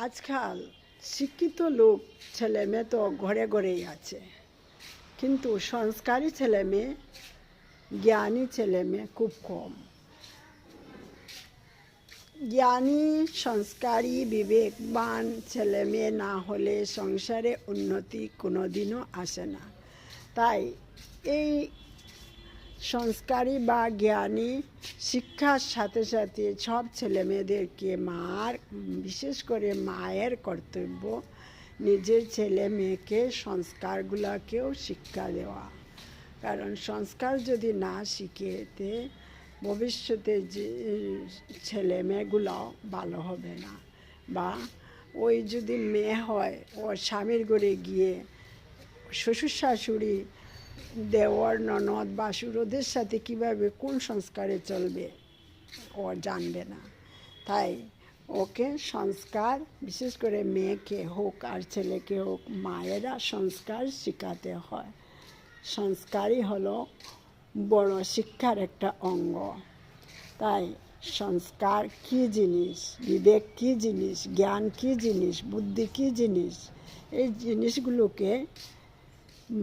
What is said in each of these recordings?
আজকাল শিক্ষিত লোক ছেলে মেয়ে তো ঘরে ঘরেই আছে, কিন্তু সংস্কারী ছেলে মেয়ে, জ্ঞানী ছেলে মেয়ে খুব কম। জ্ঞানী, সংস্কারী, বিবেকবান ছেলে মেয়ে না হলে সংসারে উন্নতি কোনোদিনও আসে না। তাই এই সংস্কারী বা জ্ঞানী শিক্ষার সাথে সাথে সব ছেলে মেয়েদেরকে বিশেষ করে মায়ের কর্তব্য নিজের ছেলে মেয়েকে সংস্কারগুলোকেও শিক্ষা দেওয়া। কারণ সংস্কার যদি না শিখেতে ভবিষ্যতে যে ছেলে মেয়েগুলো ভালো হবে না। বা ওই যদি মেয়ে হয়, ও স্বামীর ঘরে গিয়ে শ্বশুর শাশুড়ি, দেওয়ার, ননদ, বাসুর ওদের সাথে কীভাবে কোন সংস্কারে চলবে ও জানবে না। তাই ওকে সংস্কার, বিশেষ করে মেয়েকে হোক আর ছেলেকে হোক, মায়েরা সংস্কার শেখাতে হয়। সংস্কারই হলো বড় শিক্ষার একটা অঙ্গ। তাই সংস্কার কী জিনিস, বিবেক কী জিনিস, জ্ঞান কী জিনিস, বুদ্ধি কী জিনিস, এই জিনিসগুলোকে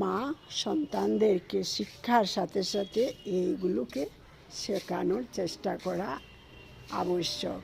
মা সন্তানদেরকে শিক্ষার সাথে সাথে এইগুলোকে শেখানোর চেষ্টা করা আবশ্যক।